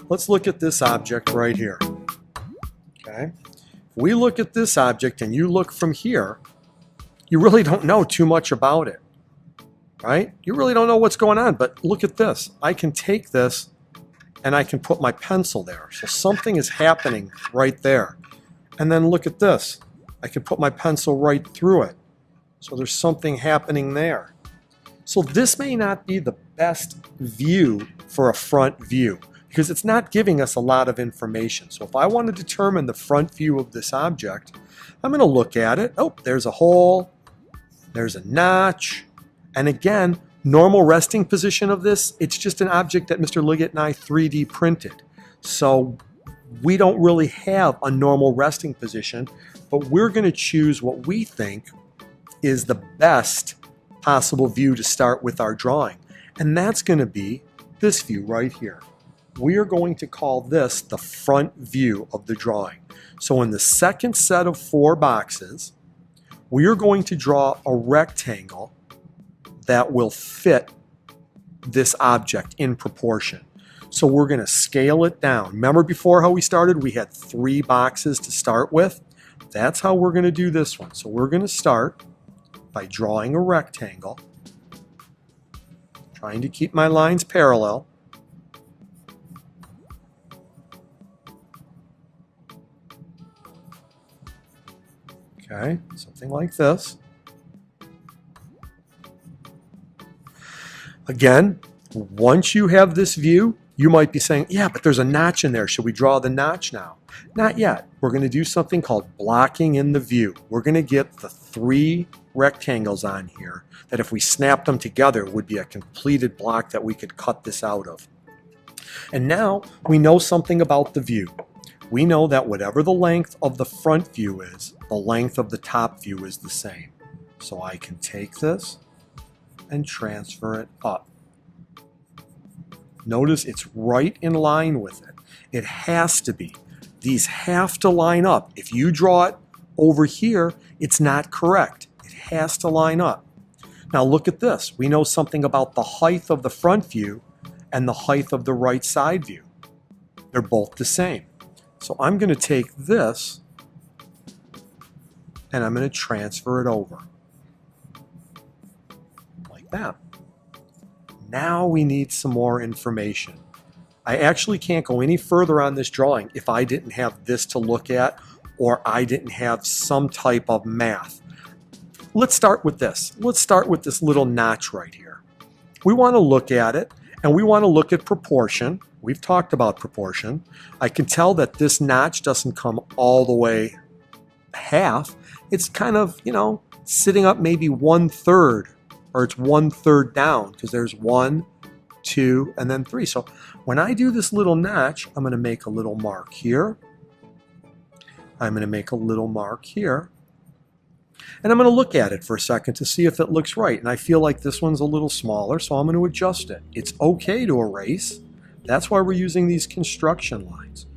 let's look at this object right here. Okay, if we look at this object and you look from here, you really don't know too much about it, right? You really don't know what's going on, but look at this. I can take this and I can put my pencil there. So something is happening right there. And then look at this. I can put my pencil right through it. So there's something happening there. So this may not be the best view for a front view because it's not giving us a lot of information. So if I want to determine the front view of this object, I'm going to look at it. Oh, there's a hole. There's a notch. And again, normal resting position of this, it's just an object that Mr. Liggett and I 3D printed. So we don't really have a normal resting position, but we're going to choose what we think is the best possible view to start with our drawing. And that's going to be this view right here. We are going to call this the front view of the drawing. So in the second set of 4 boxes, we are going to draw a rectangle that will fit this object in proportion. So we're going to scale it down. Remember before how we started? We had 3 boxes to start with. That's how we're going to do this one. So we're going to start by drawing a rectangle, trying to keep my lines parallel. Okay, something like this. Again, once you have this view, you might be saying, yeah, but there's a notch in there. Should we draw the notch now? Not yet. We're going to do something called blocking in the view. We're going to get the 3 rectangles on here that if we snapped them together would be a completed block that we could cut this out of. And now we know something about the view. We know that whatever the length of the front view is, the length of the top view is the same. So I can take this and transfer it up. Notice it's right in line with it. It has to be. These have to line up. If you draw it over here, it's not correct. It has to line up. Now look at this. We know something about the height of the front view and the height of the right side view. They're both the same. So I'm going to take this and I'm going to transfer it over. Like that. Now we need some more information. I actually can't go any further on this drawing if I didn't have this to look at or I didn't have some type of math. Let's start with this. Let's start with this little notch right here. We want to look at it and we want to look at proportion. We've talked about proportion. I can tell that this notch doesn't come all the way half. It's kind of, sitting up maybe 1/3, or it's 1/3 down because there's 1, 2, and then 3. So when I do this little notch, I'm going to make a little mark here. I'm going to make a little mark here. And I'm going to look at it for a second to see if it looks right. And I feel like this one's a little smaller, so I'm going to adjust it. It's okay to erase. That's why we're using these construction lines.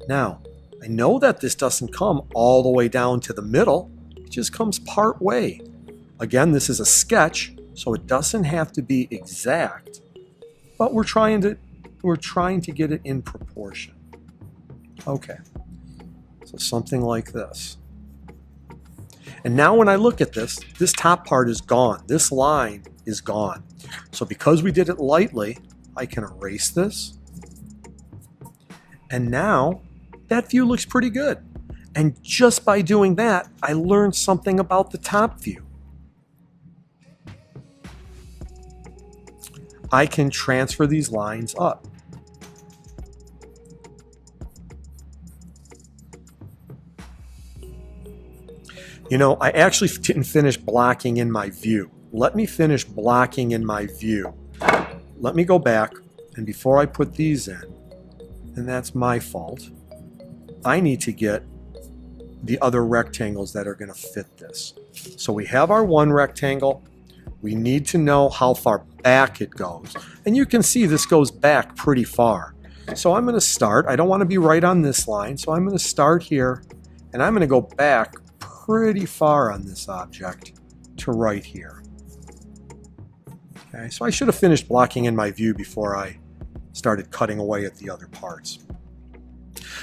Now, I know that this doesn't come all the way down to the middle. It just comes part way. Again, this is a sketch, so it doesn't have to be exact, but we're trying to get it in proportion. Okay, so something like this. And now when I look at this, this top part is gone. This line is gone. So because we did it lightly, I can erase this. And now that view looks pretty good. And just by doing that, I learned something about the top view. I can transfer these lines up. I actually didn't finish blocking in my view. Let me finish blocking in my view. Let me go back, and before I put these in, and that's my fault, I need to get the other rectangles that are going to fit this. So we have our one rectangle. We need to know how far back it goes. And you can see this goes back pretty far. So I'm going to start. I don't want to be right on this line, so I'm going to start here, and I'm going to go back pretty far on this object to right here. Okay, so I should have finished blocking in my view before I started cutting away at the other parts.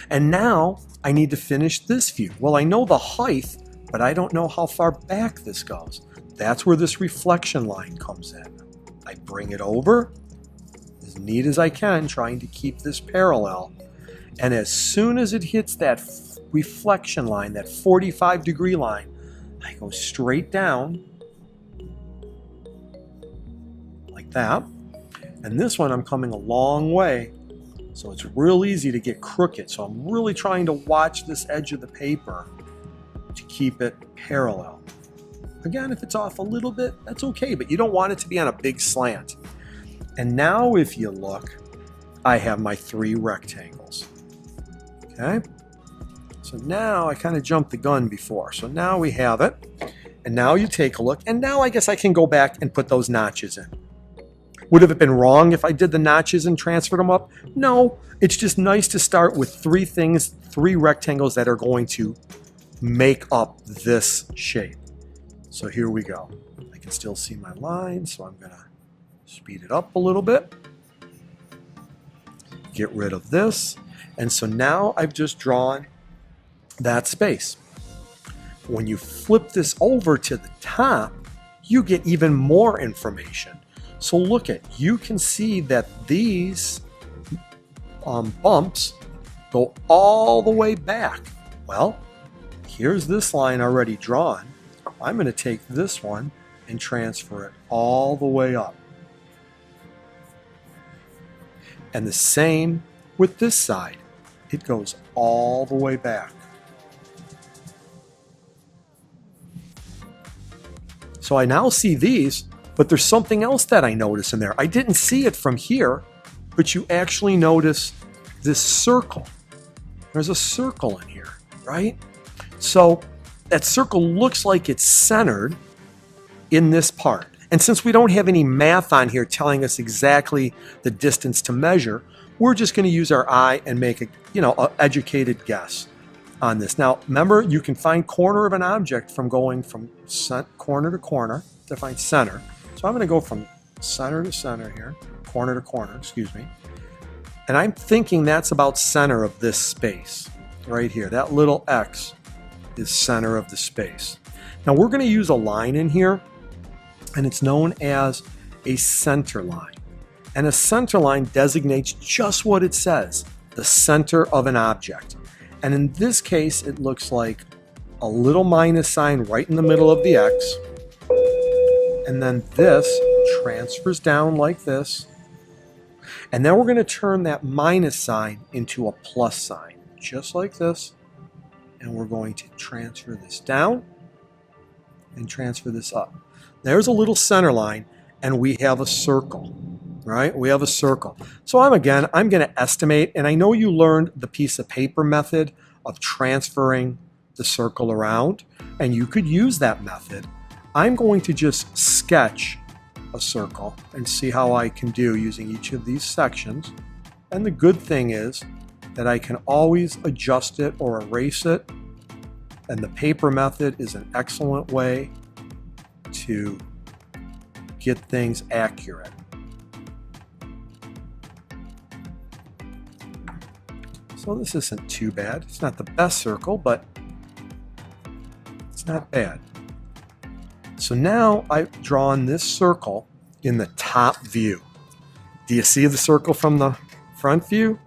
And now I need to finish this view. Well, I know the height, but I don't know how far back this goes. That's where this reflection line comes in. I bring it over as neat as I can, trying to keep this parallel. And as soon as it hits that reflection line, that 45-degree line, I go straight down like that. And this one I'm coming a long way, so it's real easy to get crooked. So I'm really trying to watch this edge of the paper to keep it parallel. Again, if it's off a little bit, that's okay, but you don't want it to be on a big slant. And now if you look, I have my 3 rectangles. Okay? So now I kind of jumped the gun before. So now we have it. And now you take a look, and now I guess I can go back and put those notches in. Would have it been wrong if I did the notches and transferred them up? No, it's just nice to start with 3 things, 3 rectangles that are going to make up this shape. So here we go. I can still see my line, so I'm gonna speed it up a little bit. Get rid of this. And so now I've just drawn that space. When you flip this over to the top, you get even more information. So look at, you can see that these bumps go all the way back. Well, here's this line already drawn. I'm going to take this one and transfer it all the way up. And the same with this side. It goes all the way back. So I now see these, but there's something else that I notice in there. I didn't see it from here, but you actually notice this circle. There's a circle in here, right? So that circle looks like it's centered in this part. And since we don't have any math on here telling us exactly the distance to measure, we're just going to use our eye and make a, an educated guess on this. Now, remember, you can find corner of an object from going from corner to corner to find center. So I'm going to go from center to center here, corner to corner, excuse me. And I'm thinking that's about center of this space right here. That little X is center of the space. Now we're going to use a line in here, and it's known as a center line. And a center line designates just what it says, the center of an object. And in this case, it looks like a little minus sign right in the middle of the X. And then this transfers down like this. And then we're going to turn that minus sign into a plus sign, just like this. And we're going to transfer this down and transfer this up. There's a little center line, and we have a circle, right? We have a circle. So I'm going to estimate, and I know you learned the piece of paper method of transferring the circle around, and you could use that method. I'm going to just sketch a circle and see how I can do using each of these sections. And the good thing is that I can always adjust it or erase it. And the paper method is an excellent way to get things accurate. So this isn't too bad. It's not the best circle, but it's not bad. So now I've drawn this circle in the top view. Do you see the circle from the front view?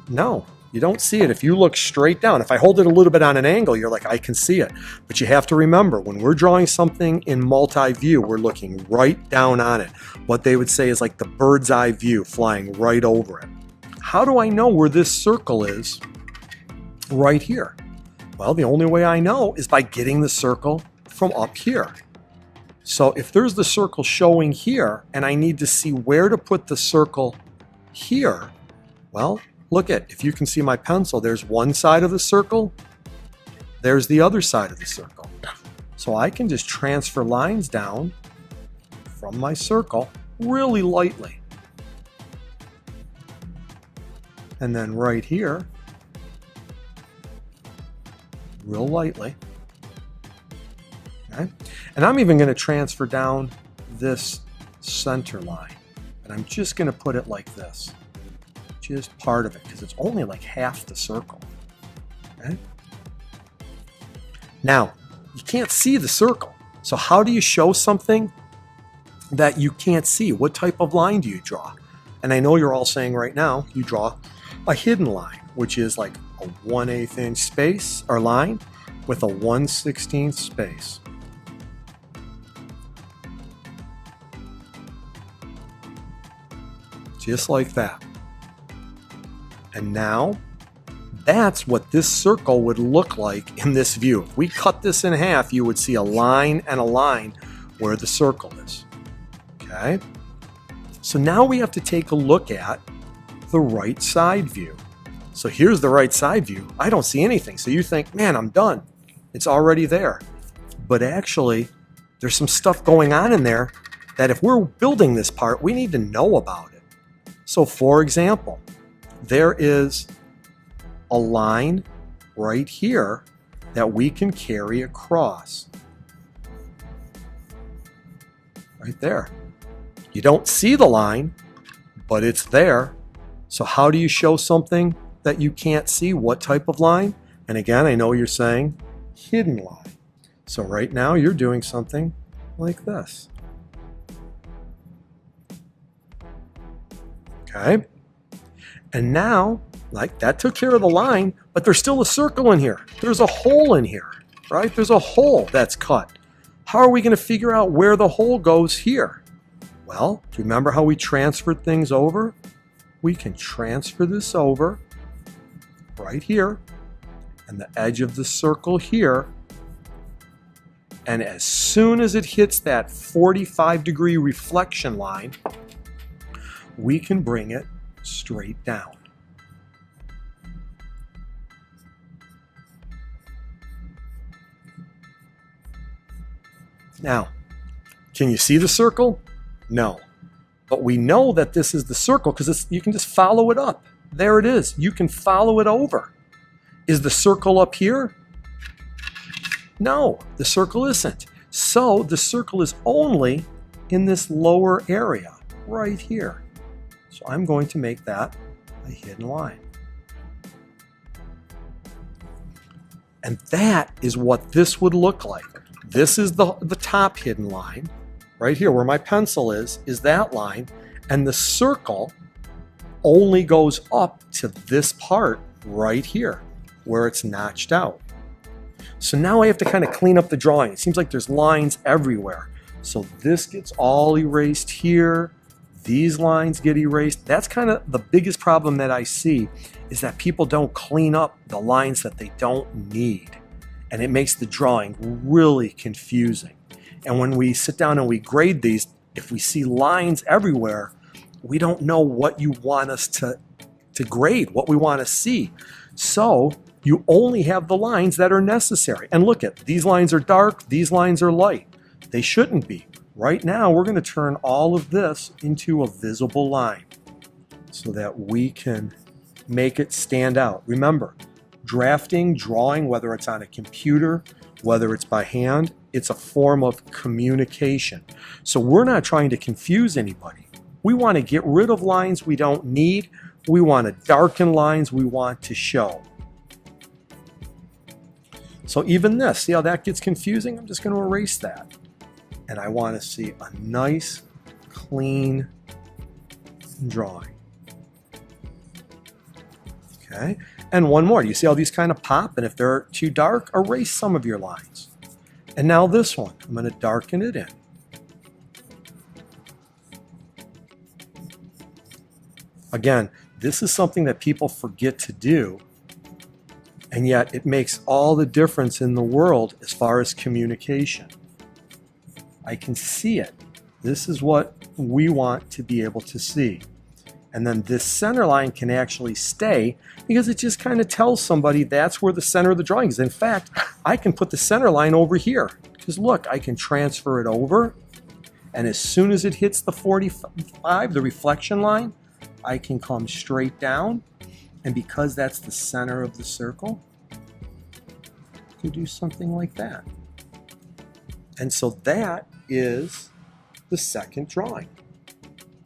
No, you don't see it. If you look straight down, if I hold it a little bit on an angle, you're like, I can see it. But you have to remember, when we're drawing something in multi-view, we're looking right down on it. What they would say is like the bird's eye view, flying right over it. How do I know where this circle is right here? Well, the only way I know is by getting the circle from up here. So if there's the circle showing here, and I need to see where to put the circle here, well, look at, if you can see my pencil, there's one side of the circle, there's the other side of the circle. So I can just transfer lines down from my circle really lightly. And then right here, real lightly. Okay? And I'm even going to transfer down this center line. And I'm just going to put it like this. just part of it because it's only like half the circle. Okay? Now, you can't see the circle. So how do you show something that you can't see? What type of line do you draw? And I know you're all saying right now, you draw a hidden line, which is like a 1/8 inch space or line with a 1/16 space. Just like that. And now, that's what this circle would look like in this view. If we cut this in half, you would see a line and a line where the circle is. Okay? So now we have to take a look at the right side view. So here's the right side view. I don't see anything. So you think, man, I'm done. It's already there. But actually, there's some stuff going on in there that if we're building this part, we need to know about it. So for example, there is a line right here that we can carry across. Right there. You don't see the line, but it's there. So how do you show something that you can't see? What type of line? And again, I know you're saying hidden line. So right now you're doing something like this. Okay? And now, like that took care of the line, but there's still a circle in here. There's a hole in here, right? There's a hole that's cut. How are we going to figure out where the hole goes here? Well, do you remember how we transferred things over? We can transfer this over right here and the edge of the circle here. And as soon as it hits that 45-degree reflection line, we can bring it straight down. Now, can you see the circle? No. But we know that this is the circle because you can just follow it up. There it is. You can follow it over. Is the circle up here? No, the circle isn't. So the circle is only in this lower area right here. So I'm going to make that a hidden line. And that is what this would look like. This is the top hidden line. Right here where my pencil is that line. And the circle only goes up to this part right here where it's notched out. So now I have to kind of clean up the drawing. It seems like there's lines everywhere. So this gets all erased here. These lines get erased. That's kind of the biggest problem that I see is that people don't clean up the lines that they don't need. And it makes the drawing really confusing. And when we sit down and we grade these, if we see lines everywhere, we don't know what you want us to grade, what we want to see. So you only have the lines that are necessary. And look at, these lines are dark, these lines are light. They shouldn't be. Right now, we're going to turn all of this into a visible line so that we can make it stand out. Remember, drafting, drawing, whether it's on a computer, whether it's by hand, it's a form of communication. So we're not trying to confuse anybody. We want to get rid of lines we don't need. We want to darken lines we want to show. So even this, see how that gets confusing? I'm just going to erase that. And I want to see a nice, clean drawing. Okay, and one more. You see how these kind of pop? And if they're too dark, erase some of your lines. And now this one, I'm going to darken it in. Again, this is something that people forget to do, and yet it makes all the difference in the world as far as communication. I can see it. This is what we want to be able to see. And then this center line can actually stay because it just kind of tells somebody that's where the center of the drawing is. In fact, I can put the center line over here because look, I can transfer it over. And as soon as it hits the 45, the reflection line, I can come straight down. And because that's the center of the circle, I can do something like that. And so that is the second drawing.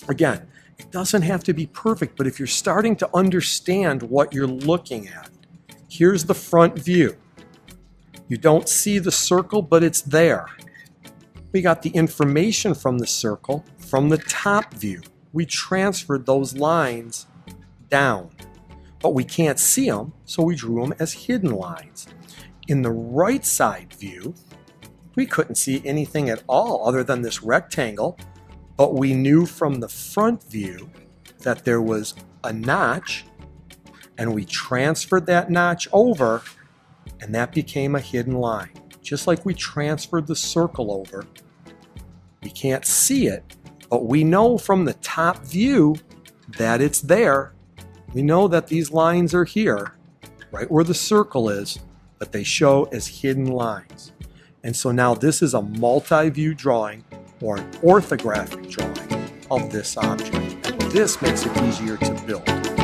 Again, It doesn't have to be perfect, but if you're starting to understand what you're looking at, here's the front view. You don't see the circle, but it's there. We got the information from the circle from the top view. We transferred those lines down, but we can't see them, so we drew them as hidden lines. In the right side view, we couldn't see anything at all other than this rectangle, but we knew from the front view that there was a notch, and we transferred that notch over, and that became a hidden line. Just like we transferred the circle over. We can't see it, but we know from the top view that it's there. We know that these lines are here, right where the circle is, but they show as hidden lines. And so now this is a multi-view drawing or an orthographic drawing of this object. And this makes it easier to build.